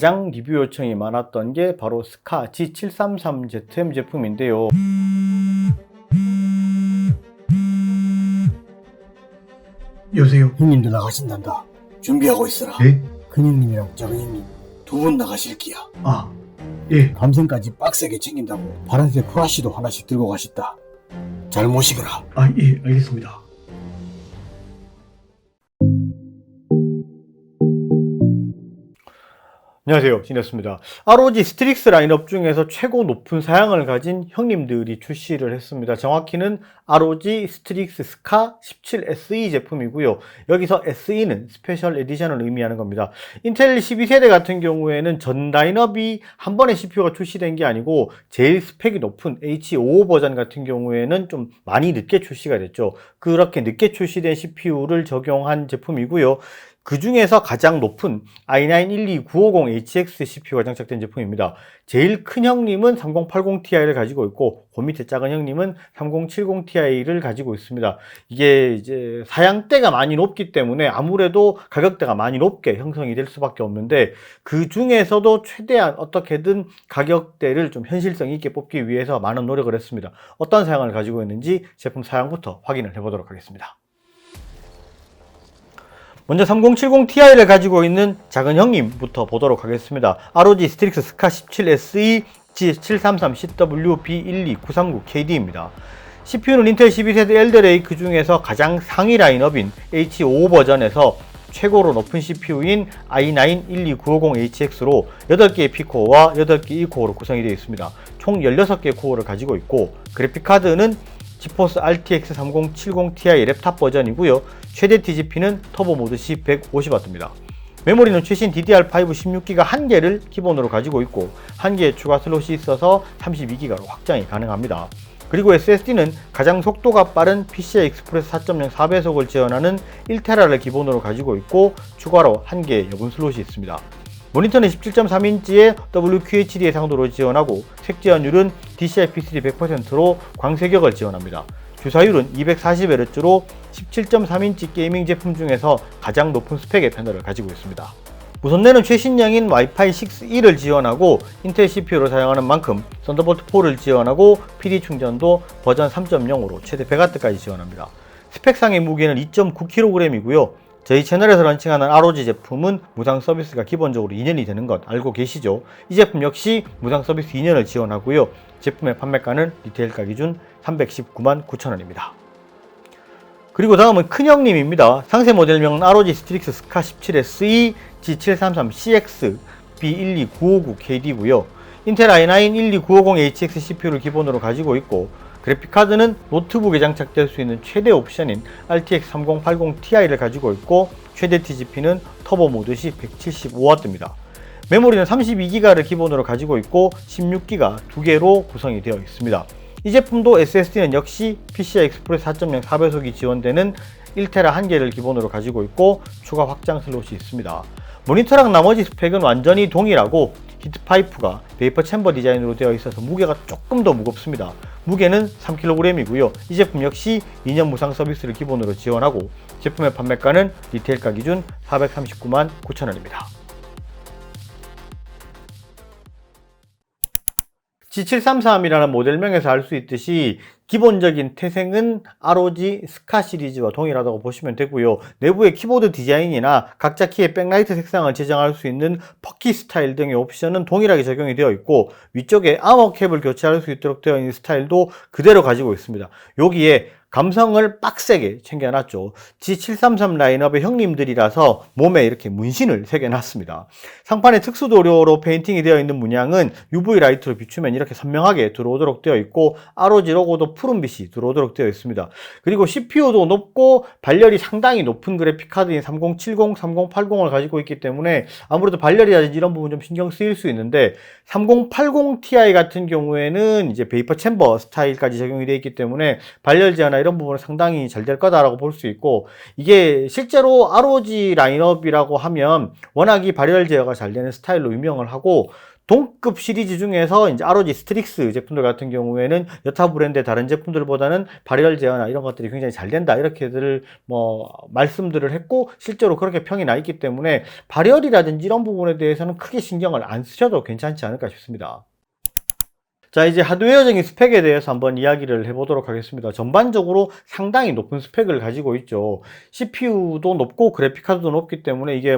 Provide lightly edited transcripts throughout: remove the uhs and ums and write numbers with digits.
가장 리뷰 요청이 많았던 게 바로 스카 G733ZM 제품인데요. 여보세요? 형님도 나가신단다. 준비하고 있어라. 예? 큰형님이랑 작은형님 두 분 나가실 기야. 아, 예. 감성까지 빡세게 챙긴다고 파란색 프라시도 하나씩 들고 가셨다. 잘 모시거라. 아, 예, 알겠습니다. 안녕하세요, 진이었습니다. ROG 스트릭스 라인업 중에서 최고 높은 사양을 가진 형님들이 출시를 했습니다. 정확히는 ROG 스트릭스 스카 17SE 제품이고요. 여기서 SE는 스페셜 에디션을 의미하는 겁니다. 인텔 12세대 같은 경우에는 전 라인업이 한 번에 CPU가 출시된 게 아니고 제일 스펙이 높은 H55 버전 같은 경우에는 좀 많이 늦게 출시가 됐죠. 그렇게 늦게 출시된 CPU를 적용한 제품이고요. 그 중에서 가장 높은 i9-12950HX CPU가 장착된 제품입니다. 제일 큰 형님은 3080ti를 가지고 있고, 그 밑에 작은 형님은 3070ti를 가지고 있습니다. 이게 이제 사양대가 많이 높기 때문에 아무래도 가격대가 많이 높게 형성이 될 수밖에 없는데, 그 중에서도 최대한 어떻게든 가격대를 좀 현실성 있게 뽑기 위해서 많은 노력을 했습니다. 어떤 사양을 가지고 있는지 제품 사양부터 확인을 해보도록 하겠습니다. 먼저 3070ti를 가지고 있는 작은 형님부터 보도록 하겠습니다. ROG 스트릭스 스카 17SE G733CW B12939KD입니다. CPU는 인텔 12세대 엘데레이크 중에서 가장 상위 라인업인 H55 버전에서 최고로 높은 CPU인 i9-12950HX로 8개의 P코어와 8개의 E코어로 구성이 되어 있습니다. 총 16개의 코어를 가지고 있고, 그래픽카드는 지포스 RTX 3070ti 랩탑 버전이고요. 최대 TGP는 터보 모드 C 150W입니다. 메모리는 최신 DDR5 16기가 1개를 기본으로 가지고 있고, 1개의 추가 슬롯이 있어서 32기가로 확장이 가능합니다. 그리고 SSD는 가장 속도가 빠른 PCI Express 4.0 4배속을 지원하는 1TB를 기본으로 가지고 있고, 추가로 1개의 여분 슬롯이 있습니다. 모니터는 17.3인치의 WQHD 해상도로 지원하고, 색지연율은 DCI-P3 100%로 광색역을 지원합니다. 주사율은 240Hz로 17.3인치 게이밍 제품 중에서 가장 높은 스펙의 패널을 가지고 있습니다. 무선내는 최신형인 와이파이 6E를 지원하고, 인텔 CPU로 사용하는 만큼 썬더볼트 4를 지원하고, PD 충전도 버전 3.0으로 최대 100W까지 지원합니다. 스펙상의 무게는 2.9kg이고요. 저희 채널에서 런칭하는 ROG 제품은 무상 서비스가 기본적으로 2년이 되는 것 알고 계시죠? 이 제품 역시 무상 서비스 2년을 지원하고요. 제품의 판매가는 리테일가 기준 3199,900원입니다. 그리고 다음은 큰형님입니다. 상세 모델명은 ROG 스트릭스 스카 17SE G733CX B12959KD고요. 인텔 i9-12950HX CPU를 기본으로 가지고 있고, 그래픽카드는 노트북에 장착될 수 있는 최대 옵션인 RTX 3080ti를 가지고 있고, 최대 TGP는 터보 모드 C 175W입니다. 메모리는 32기가를 기본으로 가지고 있고, 16기가 2개로 구성이 되어 있습니다. 이 제품도 SSD는 역시 PCI Express 4.0 4배속이 지원되는 1TB 1개를 기본으로 가지고 있고, 추가 확장 슬롯이 있습니다. 모니터랑 나머지 스펙은 완전히 동일하고, 히트파이프가 베이퍼 챔버 디자인으로 되어 있어서 무게가 조금 더 무겁습니다. 무게는 3kg이고요. 이 제품 역시 2년 무상 서비스를 기본으로 지원하고, 제품의 판매가는 리테일가 기준 439,900원입니다. G733이라는 모델명에서 알 수 있듯이 기본적인 태생은 ROG 스카 시리즈와 동일하다고 보시면 되고요. 내부의 키보드 디자인이나 각자 키의 백라이트 색상을 제정할 수 있는 퍼키 스타일 등의 옵션은 동일하게 적용이 되어 있고, 위쪽에 아머 캡을 교체할 수 있도록 되어 있는 스타일도 그대로 가지고 있습니다. 여기에 감성을 빡세게 챙겨놨죠. G733 라인업의 형님들이라서 몸에 이렇게 문신을 새겨놨습니다. 상판에 특수 도료로 페인팅이 되어 있는 문양은 UV 라이트로 비추면 이렇게 선명하게 들어오도록 되어 있고, ROG 로고도 푸른빛이 들어오도록 되어 있습니다. 그리고 CPU도 높고 발열이 상당히 높은 그래픽카드인 3070, 3080을 가지고 있기 때문에 아무래도 발열이라든지 이런 부분 좀 신경 쓰일 수 있는데, 3080ti 같은 경우에는 이제 베이퍼 챔버 스타일까지 적용이 되어 있기 때문에 발열 제어나 이런 부분은 상당히 잘 될 거다라고 볼 수 있고, 이게 실제로 ROG 라인업이라고 하면 워낙 이 발열 제어가 잘 되는 스타일로 유명을 하고, 동급 시리즈 중에서 이제 ROG 스트릭스 제품들 같은 경우에는 여타 브랜드의 다른 제품들보다는 발열 제어나 이런 것들이 굉장히 잘 된다, 이렇게들 말씀들을 했고, 실제로 그렇게 평이 나 있기 때문에 발열이라든지 이런 부분에 대해서는 크게 신경을 안 쓰셔도 괜찮지 않을까 싶습니다. 자, 이제 하드웨어적인 스펙에 대해서 한번 이야기를 해보도록 하겠습니다. 전반적으로 상당히 높은 스펙을 가지고 있죠. CPU도 높고 그래픽카드도 높기 때문에 이게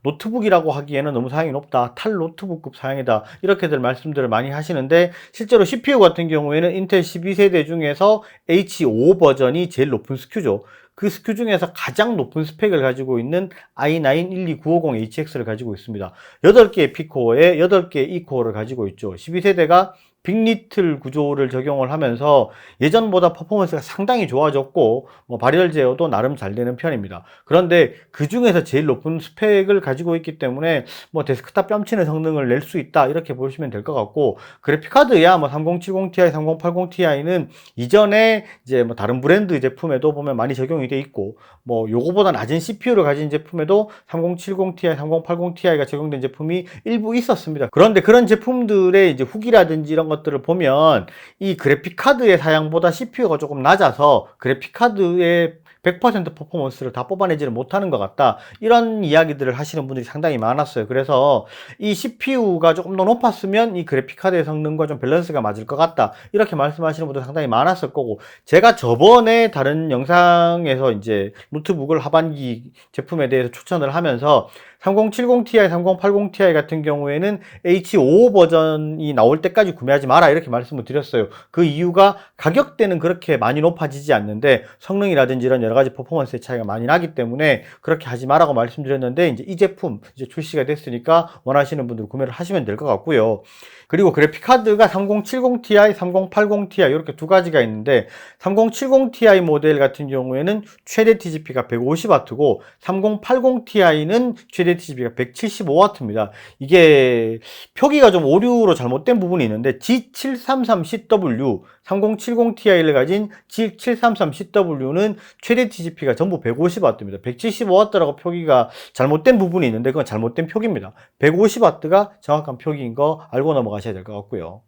노트북이라고 하기에는 너무 사양이 높다, 탈 노트북급 사양이다, 이렇게들 말씀들을 많이 하시는데, 실제로 CPU 같은 경우에는 인텔 12세대 중에서 H5 버전이 제일 높은 스큐죠. 그 스큐 중에서 가장 높은 스펙을 가지고 있는 i9-12950HX를 가지고 있습니다. 8개의 P코어에 8개의 E코어를 가지고 있죠. 12세대가 빅리틀 구조를 적용을 하면서 예전보다 퍼포먼스가 상당히 좋아졌고, 발열 제어도 나름 잘 되는 편입니다. 그런데 그 중에서 제일 높은 스펙을 가지고 있기 때문에 데스크탑 뺨치는 성능을 낼 수 있다, 이렇게 보시면 될 것 같고, 그래픽카드야 3070ti, 3080ti는 이전에 이제 다른 브랜드 제품에도 보면 많이 적용이 돼 있고, 요거보다 낮은 CPU를 가진 제품에도 3070ti, 3080ti가 적용된 제품이 일부 있었습니다. 그런데 그런 제품들의 이제 후기라든지 이런 것들을 보면 이 그래픽카드의 사양보다 CPU가 조금 낮아서 그래픽카드의 100% 퍼포먼스를 다 뽑아내지를 못하는 것 같다, 이런 이야기들을 하시는 분들이 상당히 많았어요. 그래서 이 CPU가 조금 더 높았으면 이 그래픽카드의 성능과 좀 밸런스가 맞을 것 같다, 이렇게 말씀하시는 분들 상당히 많았을 거고, 제가 저번에 다른 영상에서 이제 노트북을 하반기 제품에 대해서 추천을 하면서 3070ti, 3080ti 같은 경우에는 H5 버전이 나올 때까지 구매하지 마라, 이렇게 말씀을 드렸어요. 그 이유가 가격대는 그렇게 많이 높아지지 않는데 성능이라든지 이런 여러 가지 퍼포먼스의 차이가 많이 나기 때문에 그렇게 하지 마라고 말씀드렸는데, 이제 이 제품 이제 출시가 됐으니까 원하시는 분들 구매를 하시면 될 것 같고요. 그리고 그래픽카드가 3070ti, 3080ti 이렇게 두 가지가 있는데, 3070ti 모델 같은 경우에는 최대 TGP가 150W고 3080ti는 최대 TGP가 175W입니다. 이게 표기가 좀 오류로 잘못된 부분이 있는데, G733CW 3070ti를 가진 G733CW는 최대 TGP가 전부 150W입니다. 175W라고 표기가 잘못된 부분이 있는데 그건 잘못된 표기입니다. 150W가 정확한 표기인 거 알고 넘어가셔야 될 것 같고요.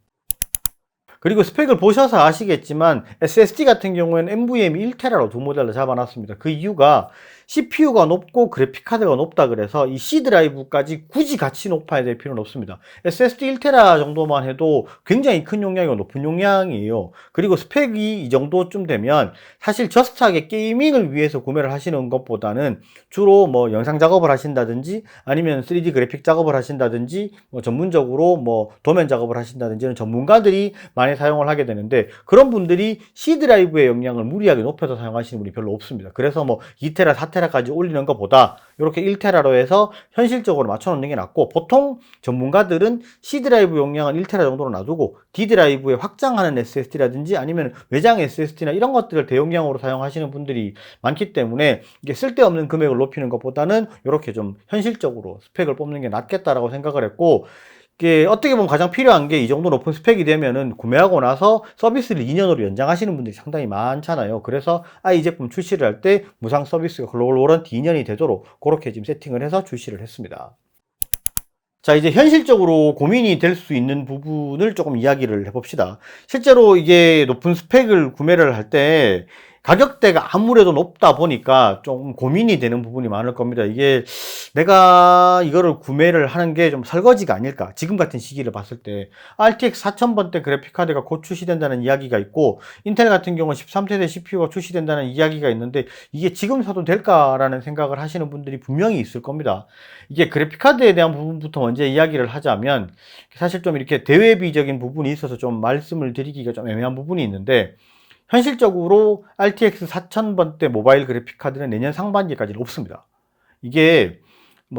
그리고 스펙을 보셔서 아시겠지만 SSD 같은 경우에는 NVMe 1TB로 두 모델로 잡아놨습니다. 그 이유가 CPU가 높고 그래픽카드가 높다 그래서 이 C 드라이브까지 굳이 같이 높아야 될 필요는 없습니다. SSD 1TB 정도만 해도 굉장히 큰 용량이고 높은 용량이에요. 그리고 스펙이 이 정도쯤 되면 사실 저스트하게 게이밍을 위해서 구매를 하시는 것보다는 주로 영상 작업을 하신다든지 아니면 3D 그래픽 작업을 하신다든지 전문적으로 도면 작업을 하신다든지 이런 전문가들이 많이 사용을 하게 되는데, 그런 분들이 C 드라이브의 용량을 무리하게 높여서 사용하시는 분이 별로 없습니다. 그래서 2TB, 4TB까지 올리는 것보다 이렇게 1TB로 해서 현실적으로 맞춰놓는 게 낫고, 보통 전문가들은 C 드라이브 용량은 1TB 정도로 놔두고 D 드라이브에 확장하는 SSD라든지 아니면 외장 SSD나 이런 것들을 대용량으로 사용하시는 분들이 많기 때문에 이게 쓸데없는 금액을 높이는 것보다는 이렇게 좀 현실적으로 스펙을 뽑는 게 낫겠다라고 생각을 했고, 이게 어떻게 보면 가장 필요한 게 이 정도 높은 스펙이 되면은 구매하고 나서 서비스를 2년으로 연장하시는 분들이 상당히 많잖아요. 그래서 이 제품 출시를 할 때 무상 서비스가 글로벌 워런티 2년이 되도록 그렇게 지금 세팅을 해서 출시를 했습니다. 자, 이제 현실적으로 고민이 될 수 있는 부분을 조금 이야기를 해봅시다. 실제로 이게 높은 스펙을 구매를 할 때 가격대가 아무래도 높다 보니까 좀 고민이 되는 부분이 많을 겁니다. 이게 내가 이거를 구매를 하는 게 좀 설거지가 아닐까, 지금 같은 시기를 봤을 때. RTX 4000번대 그래픽카드가 곧 출시된다는 이야기가 있고, 인텔 같은 경우는 13세대 CPU가 출시된다는 이야기가 있는데, 이게 지금 사도 될까라는 생각을 하시는 분들이 분명히 있을 겁니다. 이게 그래픽카드에 대한 부분부터 먼저 이야기를 하자면, 사실 좀 이렇게 대외비적인 부분이 있어서 좀 말씀을 드리기가 좀 애매한 부분이 있는데, 현실적으로 RTX 4000번대 모바일 그래픽카드는 내년 상반기까지는 없습니다. 이게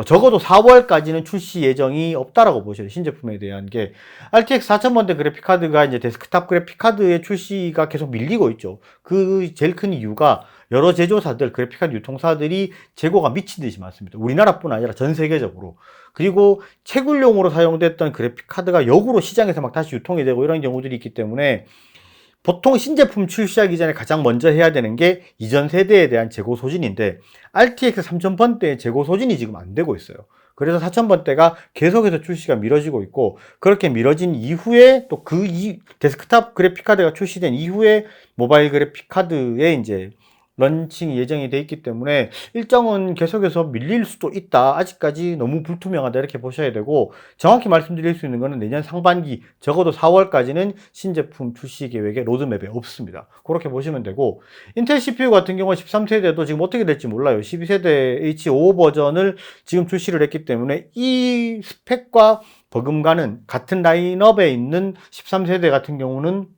적어도 4월까지는 출시 예정이 없다라고 보셔야 돼요. 신제품에 대한 게. RTX 4000번대 그래픽카드가 이제 데스크탑 그래픽카드의 출시가 계속 밀리고 있죠. 그 제일 큰 이유가 여러 제조사들, 그래픽카드 유통사들이 재고가 미친 듯이 많습니다. 우리나라뿐 아니라 전 세계적으로. 그리고 채굴용으로 사용됐던 그래픽카드가 역으로 시장에서 막 다시 유통이 되고 이런 경우들이 있기 때문에 보통 신제품 출시하기 전에 가장 먼저 해야 되는 게 이전 세대에 대한 재고 소진인데, RTX 3000번대의 재고 소진이 지금 안 되고 있어요. 그래서 4000번대가 계속해서 출시가 미뤄지고 있고, 그렇게 미뤄진 이후에 또 데스크탑 그래픽카드가 출시된 이후에 모바일 그래픽카드에 이제 런칭 예정이 돼 있기 때문에 일정은 계속해서 밀릴 수도 있다. 아직까지 너무 불투명하다 이렇게 보셔야 되고, 정확히 말씀드릴 수 있는 거는 내년 상반기 적어도 4월까지는 신제품 출시 계획에 로드맵에 없습니다. 그렇게 보시면 되고, 인텔 CPU 같은 경우는 13세대도 지금 어떻게 될지 몰라요. 12세대 H55 버전을 지금 출시를 했기 때문에 이 스펙과 버금가는 같은 라인업에 있는 13세대 같은 경우는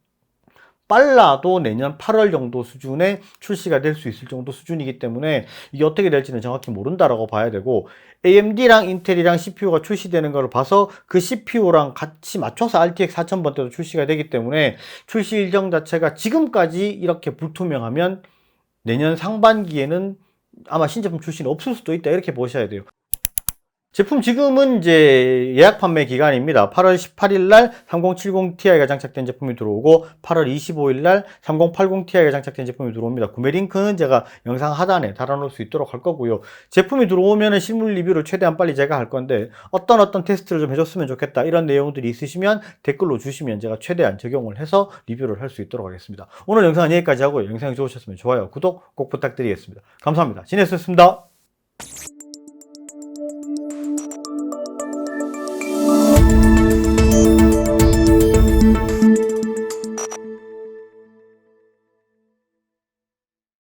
빨라도 내년 8월 정도 수준에 출시가 될 수 있을 정도 수준이기 때문에 이게 어떻게 될지는 정확히 모른다라고 봐야 되고, AMD랑 인텔이랑 CPU가 출시되는 걸 봐서 그 CPU랑 같이 맞춰서 RTX 4000번대도 출시가 되기 때문에 출시 일정 자체가 지금까지 이렇게 불투명하면 내년 상반기에는 아마 신제품 출시는 없을 수도 있다 이렇게 보셔야 돼요. 제품 지금은 이제 예약 판매 기간입니다. 8월 18일 날 3070ti가 장착된 제품이 들어오고 8월 25일 날 3080ti가 장착된 제품이 들어옵니다. 구매 링크는 제가 영상 하단에 달아놓을 수 있도록 할 거고요. 제품이 들어오면 실물 리뷰를 최대한 빨리 제가 할 건데 어떤 테스트를 좀 해줬으면 좋겠다 이런 내용들이 있으시면 댓글로 주시면 제가 최대한 적용을 해서 리뷰를 할 수 있도록 하겠습니다. 오늘 영상은 여기까지 하고요. 영상이 좋으셨으면 좋아요, 구독 꼭 부탁드리겠습니다. 감사합니다. 지냈습니다.